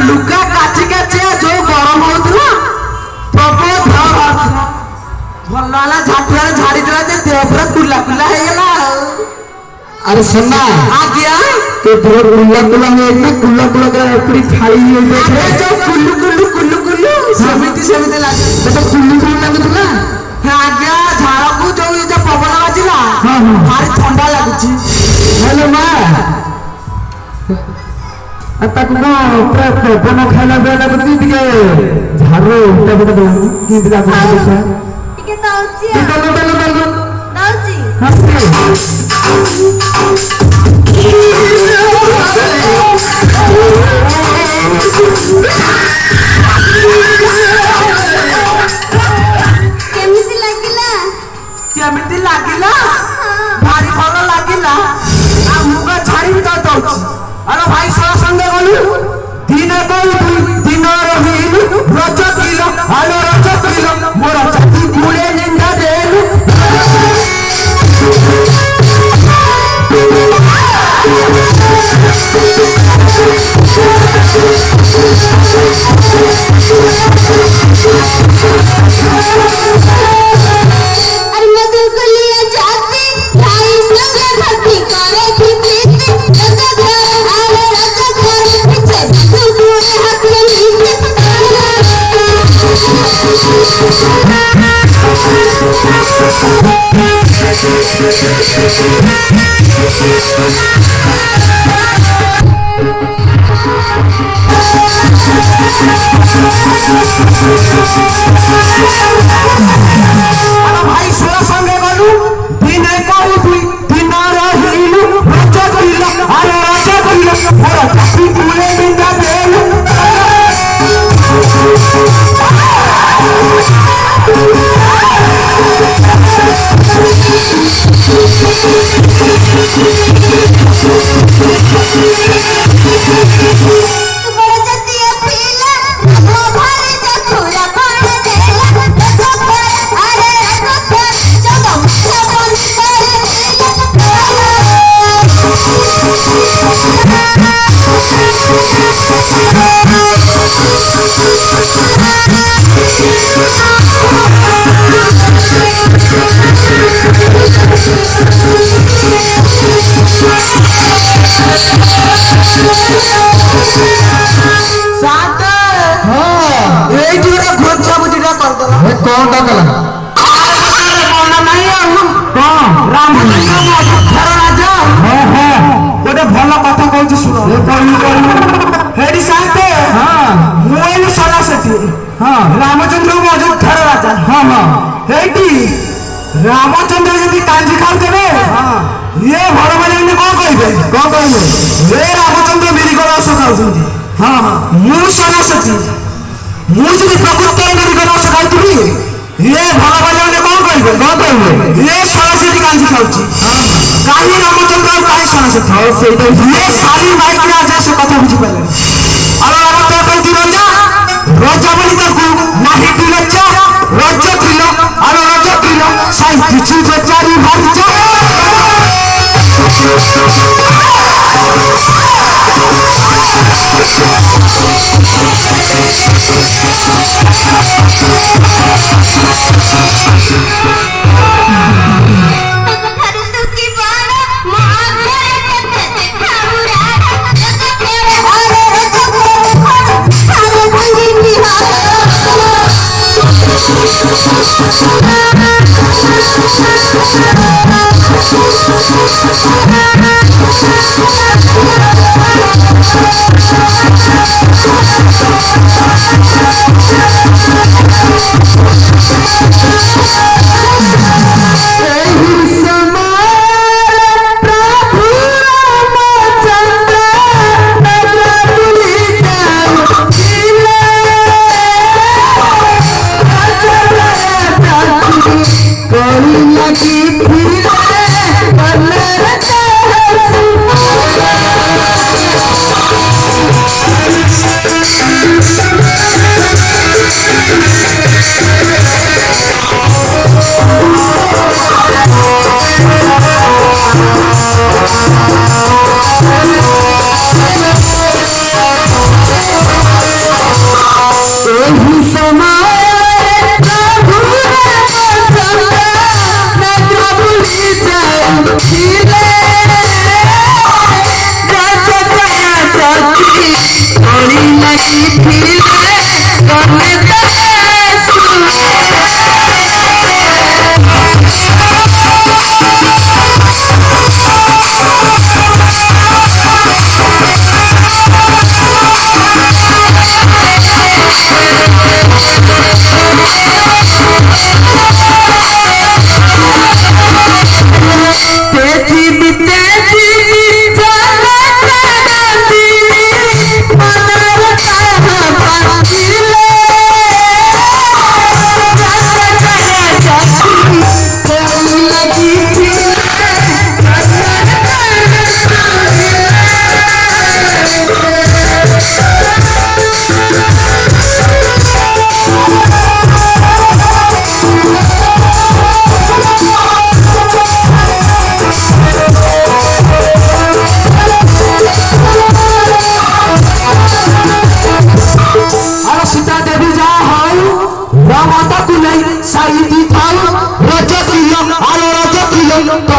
लुगा काची काची जो गरम होउतला प्रबल भाव भला वाला झाटुआ झाड़ी देला जे देह पूरा कुला कुला हे गेला। अरे सुनना आ गया तो बहुत कुल्ला कुल्ला है ना कुल्ला कुल्ला का पूरी खाई हुई है जो कुल्लू कुल्लू कुल्लू कुल्लू समिति लागे तो कुल्लू कुल्ला लगुला आ गया झाड़ा को जो ये जो पवन बाजिला हां हां भारी ठंडा लागुची। हेलो मां आता को पूरा पवन खाना बेला लगुची ଟିକେ झाड़ो उल्टा पटा दो की दिला को ଟିକେ ଦଉଚି ଦଉଚି केमिति लागिला भारी भल लागिला आ मुगा झाड़ी भी दउची। अरे भाई सारा संगे गलु दिन दिन रहिलु रज किलो आलो रज किलो मोर छाती मुळे निंदा देलु अरे मैं तुमको लिया जाती भाई संगे भक्ति करे थी प्रीति रजा घर आले रजा घर पीछे तू पूरे हाथ में नीचे भाई सोला संगे गलु दिन कहू दिन रहिलु रज किलो आलो रज किलो मोर छाती मुळे निंदा देलु बड़ा जतिया पीला वो भारी जखुरा पड़ देला रजा घर आले रजा घर जब मुझे बंद कर साथ हां ए जोरा घोचा बुटीटा कर दला ए कौन दा कला कौन नहीं आ कौन रामचंद्र मधुधर राजा हां हां गोटे भल कथा कहूची सुनो ए कौन हेडी साथे हां मोइल सला सेठी हां रामचंद्र मधुधर राजा हां हां हेडी रामचंद्र यदि कांजी खाऊ देबे हां ये भड़ बने कौन कहबे कौन कहबे ए रामचंद्र मेरी गला सखाउछंती हां हां मु सला सेठी मु यदि प्रकृति मेरी गला सखाउतबी ये भड़ बने कौन कहबे ये सला सेठी कांजी खाउची काहे रामचंद्र काहे सला सेठी हां सेटा ये सारी माइक में आज से कथा बुझी पाले अरे अब तो कहती राजा राजा बोली ताकू नाही दिलचा राजा किलो अरे राजा किलो साई किछि बेचारी भारी जा Thank you. एही समय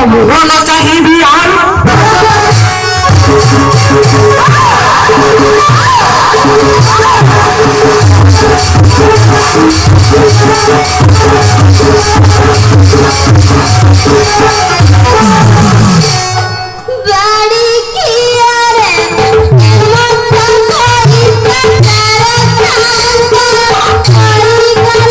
प्रभु होना चाहिए भी गाड़ी किया रे मत कोई तेरा खाऊंगा गाड़ी का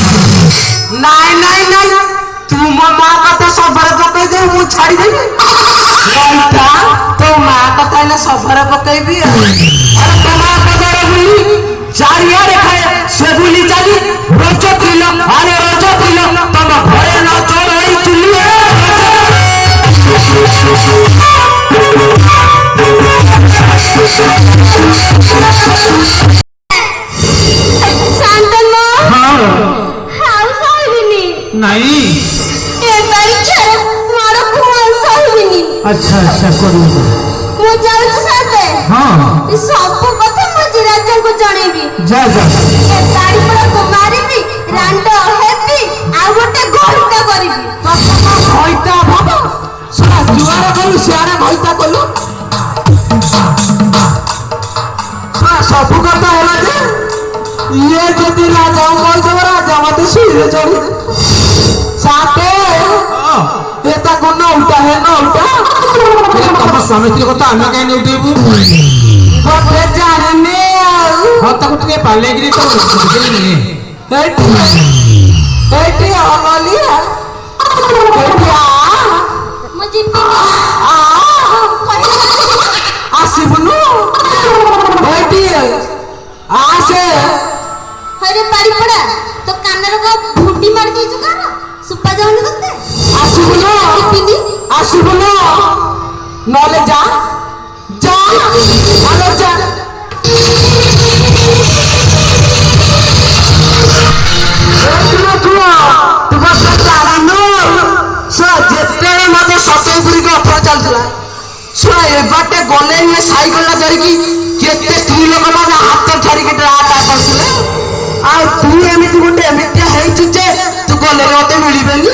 नहीं नहीं नहीं तू माँ का तो सफर पकई दे मुझ छाड़ी दे लइका तो माँ का ताइले सफर पकई भी अरे तो माँ का जरा बुली चारिया रेखाए से बुली चाली रोचो किलो अरे रोचो किलो तुम घरे न चोर होई चुली शांतनु हाँ हाउ साहिनी नहीं एक बारी छाड़ मारो कुआं साहिनी अच्छा अच्छा करूँ ମୁଁ ଯାଉଛି ସାଥେ हाँ ଏ ସବୁ କଥା ମୁଁ ଜିରାଜଙ୍କୁ ଜଣେଇବି जा जा ଏ ଗାଡ଼ି ପଡ଼କୁ ମାରିବି ରାଣ୍ଡ ହେବି ଆଉ ଗୋଟେ ଘଣ୍ଟା କରିବି भइता बाबा सुना जुआर करू सियारे भइता कलु सुना सब कथा होला जे ये जदी राजा कोई जब राजा मते सिरे चढ़ी साथे एता गुण उल्टा है ना उल्टा तम स्वामी स्त्री को तो आना कहीं नहीं उठेबू बटे जानने हाँ तक उठ के पाले गिरी तो नहीं एटी एटी अमलिया एटी ମୁଁ ଯିବି ଆସିବୁନୁ ଏଠି ଆସେ ହରେ ପାରି ପଡ଼ା ତ କାନରେ କଣ ଭୁଣ୍ଡି ମାରି ଦେଇଛୁ କାନ ସୁପା ଯାଉନି ତତେ ଆସିବୁନୁ ଯିବିନି ଆସିବୁନୁ ନହେଲେ ଯା ଯା ଆଲୋ ଯା ଯେତେବେଳେ ମତେ ସତେଜ ଗୁଡ଼ିକ ଅଫର ଚାଲିଥିଲା ଶୁଣ ଏବାଟେ ଗଲେ ଇଏ ସାଇକେଲଟା ଧରିକି କେତେ ସ୍ତ୍ରୀ ଲୋକମାନେ ହାତ ଛାଡ଼ିକି ଟ୍ରାଟା କରୁଥିଲେ ଆଉ ତୁ ଏମିତି ଗୋଟେ ଏମିତିଆ ହେଇଛୁ ଯେ ତୁ ଗଲେ ମତେ ମିଳିବେନି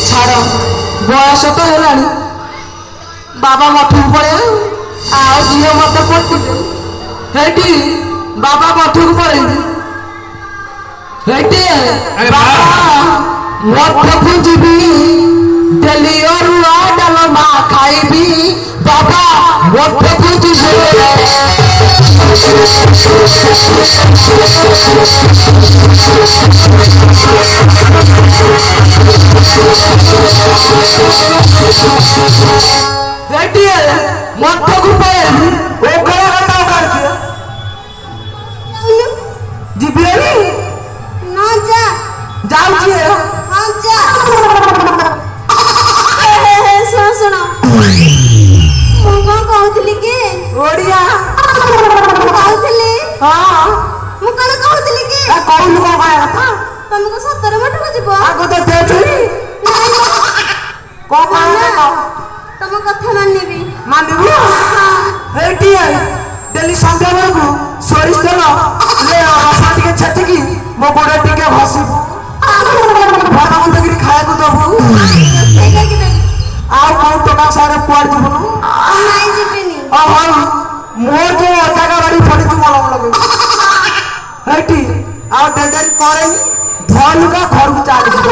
ଛାଡ଼ ବୟସ ତ ହେଲାଣି ବାବା ମଠକୁ ପଳେଇବେ ଆଉ ଝିଅ ମତେ ପଟୁଛି ହେଇଠି ବାବା ମଠକୁ ପଳେଇବି ହେଇଠି ବାବା ମଠକୁ ଯିବି ଡେଲି ଅରୁଆ ଡାଲମା ଖାଇବି ବାବା ମଠକୁ ଯିବି ମଠକୁ ପଳେଇବି ହଁ ମୁଁ କଣ କହୁଥିଲି କି କହୁନୁ କଣ କହିବା କଥା ତମକୁ ସତରେ ମଠକୁ ଯିବ ଆଗ ତ ଦେଉଛୁ କଣ କହିବା ତମ କଥା ମାନିବି ମାନିବୁ ଏଇଠି ଡେଲି ସନ୍ଧ୍ୟା ବେଳକୁ ସୋରିଷ ତେଲ ରସ ଟିକେ ଛେଚିକି ମୋ ଗୋଡ ଟିକେ ଘଷିବୁ ଭଲ ମନ୍ଦ କରି ଖାଇବାକୁ ଦବୁ ଆଉ କୋଉ ଟଙ୍କା ସାରେ କୁଆଡେ ଯିବୁନୁ ନାଇଁ ଯିବିନି ହଉ ମୋର ଯୋଉ ଅଜାଗା ବାଡି ପଡିଛୁ ମଲମ ଲଗେଇବୁ ହେଇଠି ଆଉ ଡେଲି କରେନି ଧରୁକା ଘରକୁ ଚାଲିଯିବ